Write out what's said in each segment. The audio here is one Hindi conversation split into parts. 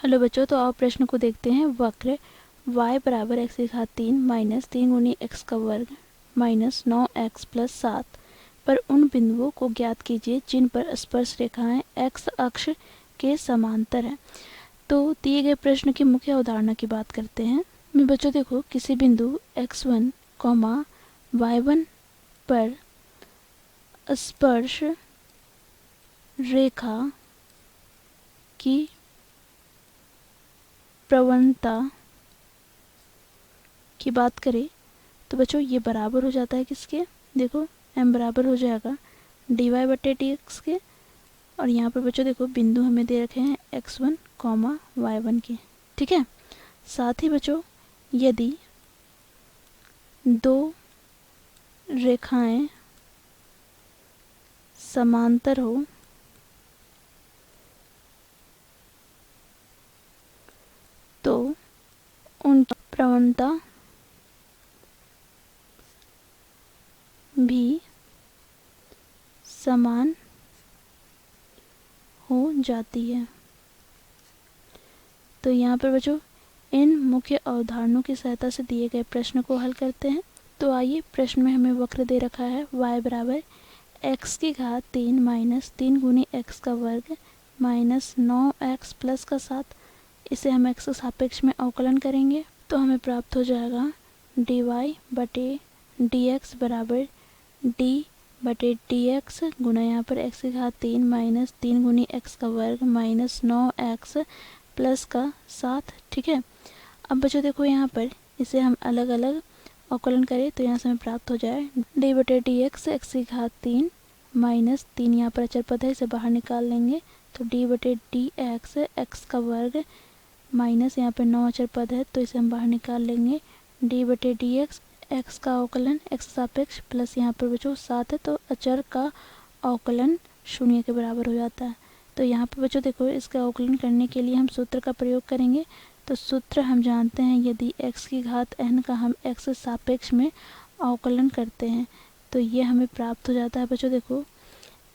हेलो बच्चों, तो आप प्रश्न को देखते हैं। वक्र y बराबर x की घात 3 माइनस 3 गुनी x का वर्ग माइनस 9x प्लस 7 पर उन बिंदुओं को ज्ञात कीजिए जिन पर स्पर्श रेखाएं x अक्ष के समांतर हैं। तो दिए गए प्रश्न की मुख्य अवधारणा की बात करते हैं। बच्चों देखो, किसी बिंदु x1, y1 पर स्पर्श रेखा की प्रवणता की बात करें तो बच्चों ये बराबर हो जाता है किसके, देखो m बराबर हो जाएगा dy/dx के। और यहाँ पर बच्चों देखो बिंदु हमें दे रखे हैं x1, y1 के, ठीक है। साथ ही बच्चों यदि दो रेखाएं समांतर हो तो उनकी प्रवणता भी समान हो जाती है। तो यहाँ पर बच्चों इन मुख्य अवधारणाओं की सहायता से दिए गए प्रश्न को हल करते हैं। तो आइए, प्रश्न में हमें वक्र दे रखा है y बराबर x की घात 3 माइनस 3 गुनी x का वर्ग माइनस 9x प्लस का 7। इसे हम x के सापेक्ष में अवकलन करेंगे तो हमें प्राप्त हो जाएगा dy/dx बराबर d/dx गुना यहाँ पर x की घात 3 माइनस 3 गुनी x का वर्ग माइनस 9x प्लस का 7, ठीक है। अब बच्चों देखो यहाँ पर इसे हम अलग अलग अवकलन करें तो यहाँ से हमें प्राप्त हो जाए d/dx x की घात 3 माइनस 3, यहाँ पर अचर पद है इसे बाहर निकाल लेंगे तो d/dx x का वर्ग माइनस यहाँ पर 9 अचर पद है तो इसे हम बाहर निकाल लेंगे d/dx x का अवकलन x सापेक्ष प्लस यहाँ पर बच्चों 7 है तो अचर का अवकलन 0 के बराबर हो जाता है। तो यहाँ पर बच्चों देखो इसका अवकलन करने के लिए हम सूत्र का प्रयोग करेंगे। तो सूत्र हम जानते हैं, यदि x की घात n का हम x के सापेक्ष में अवकलन करते हैं तो ये हमें प्राप्त हो जाता है बच्चों देखो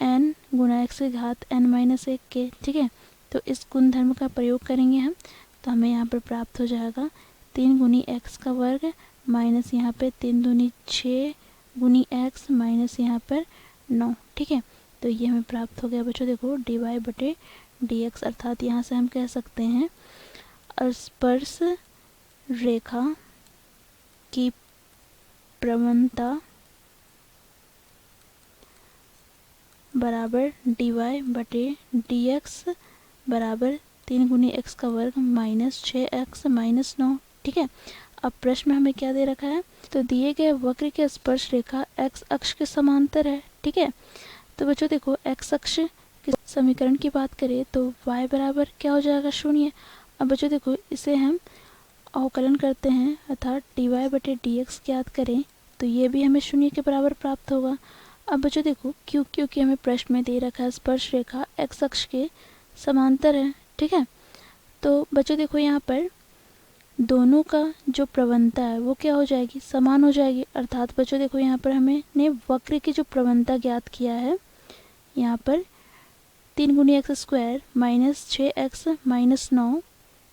n गुना x की घात n माइनस 1 के, ठीक है। तो इस गुणधर्म का प्रयोग करेंगे हम तो हमें यहाँ पर प्राप्त हो जाएगा 3 गुनी x का वर्ग माइनस यहाँ पे 3 दूनी 6 गुनी x माइनस यहाँ पर 9, ठीक है। तो ये हमें प्राप्त हो गया बच्चों देखो dy/dx, अर्थात यहाँ से हम कह सकते हैं स्पर्श रेखा की प्रवणता बराबर dy/dx बराबर 3 गुनी x का वर्ग माइनस 6x माइनस 9, ठीक है। अब प्रश्न में हमें क्या दे रखा है, तो दिए गए वक्र की स्पर्श रेखा x अक्ष के समांतर है, ठीक है। तो बच्चों देखो x अक्ष के समीकरण की बात करें तो y बराबर क्या हो जाएगा 0। अब बच्चों देखो इसे हम अवकलन करते हैं अर्थात dy/dx ज्ञात करें तो ये भी हमें 0 के बराबर प्राप्त होगा। अब बच्चों देखो क्योंकि हमें प्रश्न में दे रखा है स्पर्श रेखा x अक्ष के समांतर है, ठीक है। तो बच्चों देखो यहाँ पर दोनों का जो प्रवणता है वो क्या हो जाएगी, समान हो जाएगी। अर्थात बच्चों देखो यहाँ पर हमने वक्र की जो प्रवणता ज्ञात किया है, यहाँ पर 3 गुनी x square minus 6x minus 9,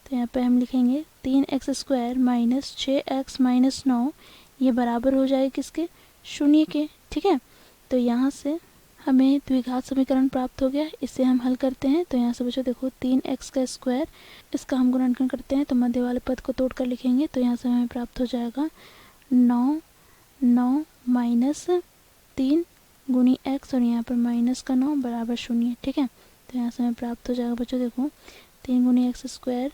तो यहाँ पर हम लिखेंगे 3x square minus 6x minus 9, ये बराबर हो जाएगी किसके, 0 के, ठीक है। तो यहाँ से हमें द्विघात समीकरण प्राप्त हो गया। इसे हम हल करते हैं तो यहाँ से बच्चों देखो 3x का स्क्वायर, इसका हम गुणनखंड करते हैं तो मध्य वाले पद को तोड़कर लिखेंगे तो यहाँ से हमें प्राप्त हो जाएगा 9 माइनस 3 गुनी x और यहाँ पर माइनस का 9 बराबर 0, ठीक है। तो यहाँ से हमें प्राप्त हो जाएगा बच्चों देखो 3 गुनी x square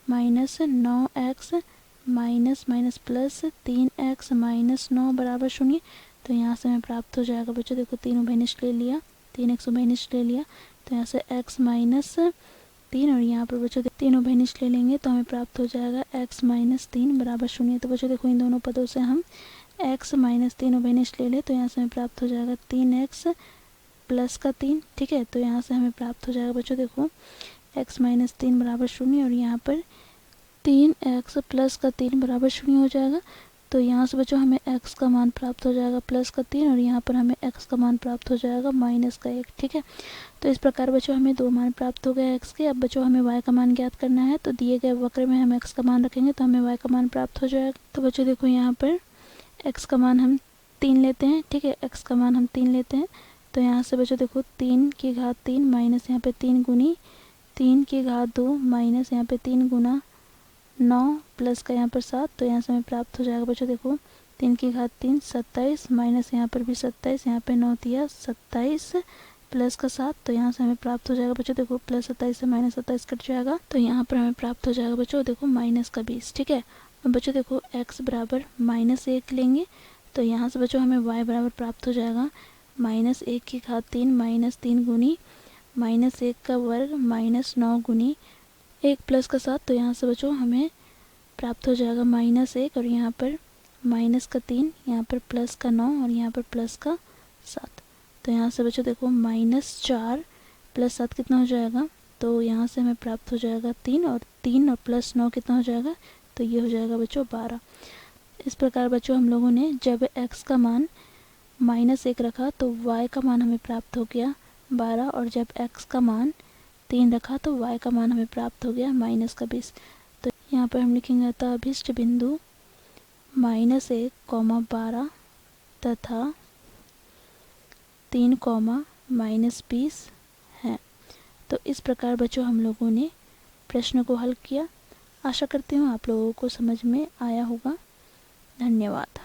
minus 9x minus minus plus 3x minus 9 बराबर 0। तो यहाँ से हमें प्राप्त हो जाएगा बच्चों देखो 3 उभयनिष्ठ ले लिया, 3x उभयनिष्ठ ले लिया तो यहाँ से x माइनस 3 और यहाँ पर बच्चों 3 उभयनिष्ठ ले लेंगे तो हमें प्राप्त हो जाएगा x माइनस 3 बराबर 0। तो बच्चों देखो इन दोनों पदों से हम x माइनस 3 उभयनिष्ठ ले लें तो यहाँ से हमें प्राप्त हो जाएगा 3x प्लस का 3, ठीक है। तो यहाँ से हमें प्राप्त हो जाएगा बच्चों देखो x माइनस 3 बराबर 0 और यहाँ पर 3x प्लस का 3 बराबर 0 हो जाएगा। तो यहाँ से बच्चों हमें x का मान प्राप्त हो जाएगा +3 और यहाँ पर हमें x का मान प्राप्त हो जाएगा -1। ठीक है, तो इस प्रकार बच्चों हमें 2 मान प्राप्त हो गए x के। अब बच्चों हमें y का मान ज्ञात करना है, तो दिए गए वक्र में हम x का मान रखेंगे तो हमें y का मान प्राप्त हो जाएगा। तो बच्चों देखो यहाँ पर x का मान हम 3 लेते हैं। ठीक है, x का मान हम 3 लेते हैं, तो यहाँ से बच्चों देखो 3 की घात 3 माइनस यहाँ पे 3 गुनी 3 की घात 2 माइनस यहाँ पे 3 गुना 9 प्लस का यहाँ पर 7, तो यहाँ से हमें प्राप्त हो जाएगा बच्चों देखो 3 की घात 3 27 माइनस यहाँ पर भी 27, यहाँ पे 9 दिया 27 प्लस का 7, तो यहाँ से हमें प्राप्त हो जाएगा बच्चों देखो +27 से -27 कट जाएगा, तो यहाँ पर हमें प्राप्त हो जाएगा बच्चों देखो -20। ठीक है, अब बच्चों देखो x बराबर -1 लेंगे, तो यहाँ से बच्चों हमें y बराबर प्राप्त हो जाएगा -1 की घात 3 माइनस 3 गुनी -1 का वर्ग -9 गुनी 1 प्लस का 7, तो यहाँ से बच्चों हमें प्राप्त हो जाएगा -1 और यहाँ पर -3, यहाँ पर प्लस का 9 और यहाँ पर प्लस का 7, तो यहाँ से बच्चों देखो -4 + 7 कितना हो जाएगा, तो यहाँ से हमें प्राप्त हो जाएगा 3 और +9 कितना हो जाएगा, तो ये हो जाएगा बच्चों 12। इस प्रकार बच्चों हम लोगों ने जब x का मान -1 रखा तो y का मान हमें प्राप्त हो गया 12 और जब x का मान 3 रखा तो y का मान हमें प्राप्त हो गया -20। तो यहाँ पर हम लिखेंगे अतः अभीष्ट बिंदु -1, 12 तथा 3, -20 है। तो इस प्रकार बच्चों हम लोगों ने प्रश्न को हल किया। आशा करती हूँ आप लोगों को समझ में आया होगा। धन्यवाद।